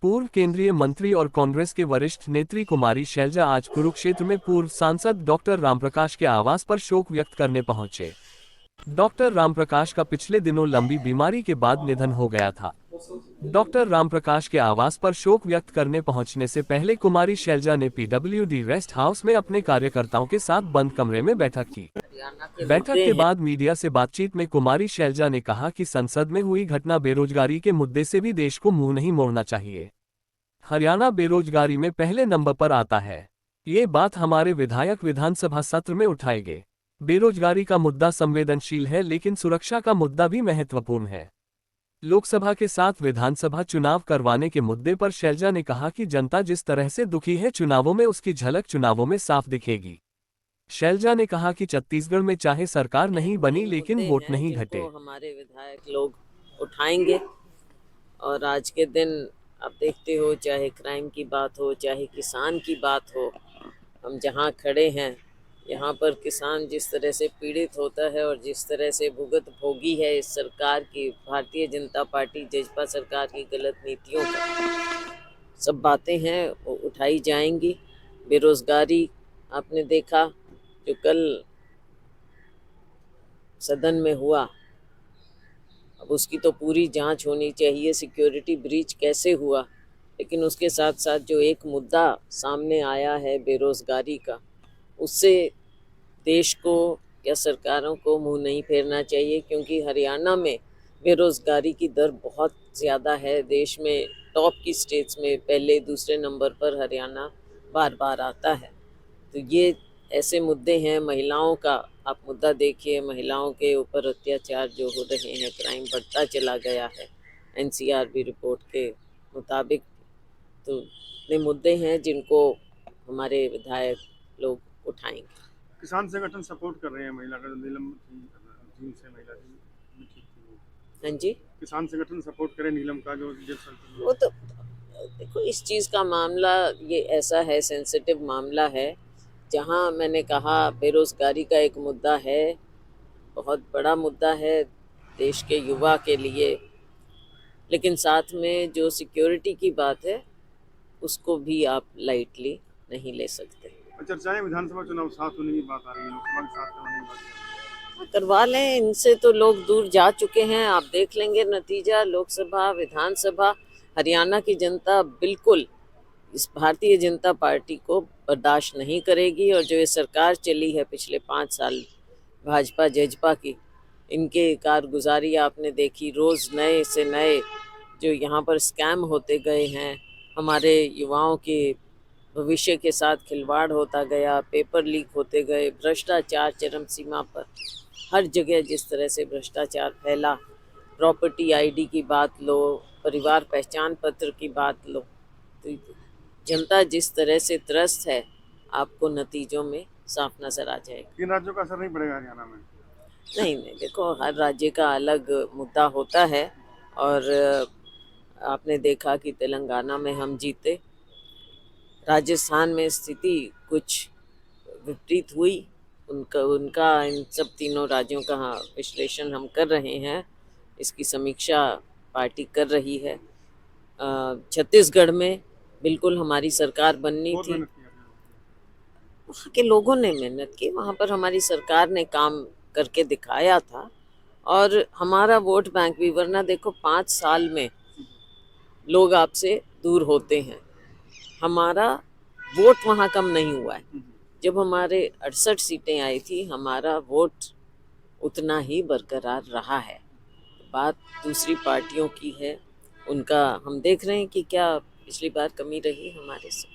पूर्व केंद्रीय मंत्री और कांग्रेस के वरिष्ठ नेत्री कुमारी शैलजा आज कुरुक्षेत्र में पूर्व सांसद डॉक्टर रामप्रकाश के आवास पर शोक व्यक्त करने पहुंचे। डॉक्टर रामप्रकाश का पिछले दिनों लंबी बीमारी के बाद निधन हो गया था। डॉक्टर रामप्रकाश के आवास पर शोक व्यक्त करने पहुंचने से पहले कुमारी शैलजा ने पीडब्ल्यूडी रेस्ट हाउस में अपने कार्यकर्ताओं के साथ बंद कमरे में बैठक की। बैठक के बाद मीडिया से बातचीत में कुमारी शैलजा ने कहा कि संसद में हुई घटना बेरोजगारी के मुद्दे से भी देश को मुंह नहीं मोड़ना चाहिए। हरियाणा बेरोजगारी में पहले नंबर पर आता है। ये बात हमारे विधायक विधानसभा सत्र में उठाएंगे। बेरोजगारी का मुद्दा संवेदनशील है, लेकिन सुरक्षा का मुद्दा भी महत्वपूर्ण है। लोकसभा के साथ विधानसभा चुनाव करवाने के मुद्दे पर शैलजा ने कहा कि जनता जिस तरह से दुखी है चुनावों में, उसकी झलक चुनावों में साफ दिखेगी। शैलजा ने कहा कि छत्तीसगढ़ में चाहे सरकार नहीं बनी, लेकिन वोट नहीं घटे। हमारे विधायक लोग उठाएंगे और आज के दिन आप देखते हो, चाहे क्राइम की बात हो, चाहे किसान की बात हो, हम जहाँ खड़े हैं यहाँ पर किसान जिस तरह से पीड़ित होता है और जिस तरह से भुगत भोगी है इस सरकार की, भारतीय जनता पार्टी जजपा सरकार की गलत नीतियों का, सब बातें हैं वो उठाई जाएंगी। बेरोजगारी आपने देखा जो कल सदन में हुआ, अब उसकी तो पूरी जांच होनी चाहिए, सिक्योरिटी ब्रीच कैसे हुआ। लेकिन उसके साथ साथ जो एक मुद्दा सामने आया है बेरोजगारी का, उससे देश को या सरकारों को मुंह नहीं फेरना चाहिए, क्योंकि हरियाणा में बेरोजगारी की दर बहुत ज़्यादा है। देश में टॉप की स्टेट्स में पहले दूसरे नंबर पर हरियाणा बार बार आता है। तो ये ऐसे मुद्दे हैं। महिलाओं का आप मुद्दा देखिए, महिलाओं के ऊपर अत्याचार जो हो रहे हैं, क्राइम बढ़ता चला गया है एनसीआरबी रिपोर्ट के मुताबिक। तो ये मुद्दे हैं जिनको हमारे विधायक लोग उठाएंगे। किसान संगठन सपोर्ट कर रहे हैं महिला का, नीलम थी से महिला थी। हाँ जी, किसान संगठन सपोर्ट करें नीलम का जो वो तो देखो, इस चीज़ का मामला ये ऐसा है, सेंसिटिव मामला है, जहाँ मैंने कहा बेरोजगारी का एक मुद्दा है, बहुत बड़ा मुद्दा है देश के युवा के लिए, लेकिन साथ में जो सिक्योरिटी की बात है उसको भी आप लाइटली नहीं ले सकते। चर्चाएं विधानसभा चुनाव साथ होने की बात आ रही है, लोकसभा के साथ होने की बात करवा लें, इनसे तो लोग दूर जा चुके हैं। आप देख लेंगे नतीजा, लोकसभा विधानसभा, हरियाणा की जनता बिल्कुल इस भारतीय जनता पार्टी को बर्दाश्त नहीं करेगी। और जो ये सरकार चली है पिछले 5 साल भाजपा जजपा की, इनके कारगुजारी आपने देखी, रोज़ नए से नए जो यहाँ पर स्कैम होते गए हैं, हमारे युवाओं के भविष्य के साथ खिलवाड़ होता गया, पेपर लीक होते गए, भ्रष्टाचार चरम सीमा पर, हर जगह जिस तरह से भ्रष्टाचार फैला, प्रॉपर्टी आईडी की बात लो, परिवार पहचान पत्र की बात लो, तो जनता जिस तरह से त्रस्त है आपको नतीजों में साफ नजर आ जाएगा। 3 राज्यों का असर नहीं पड़ेगा हरियाणा में? नहीं, देखो, हर राज्य का अलग मुद्दा होता है। और आपने देखा कि तेलंगाना में हम जीते, राजस्थान में स्थिति कुछ विपरीत हुई। उनका इन सब तीनों राज्यों का विश्लेषण हम कर रहे हैं, इसकी समीक्षा पार्टी कर रही है। छत्तीसगढ़ में बिल्कुल हमारी सरकार बननी थी, वहाँ के लोगों ने मेहनत की, वहाँ पर हमारी सरकार ने काम करके दिखाया था और हमारा वोट बैंक भी, वरना देखो 5 साल में लोग आपसे दूर होते हैं, हमारा वोट वहाँ कम नहीं हुआ है। जब हमारे 68 सीटें आई थी, हमारा वोट उतना ही बरकरार रहा है। बात दूसरी पार्टियों की है, उनका हम देख रहे हैं कि क्या पिछली बार कमी रही हमारे से।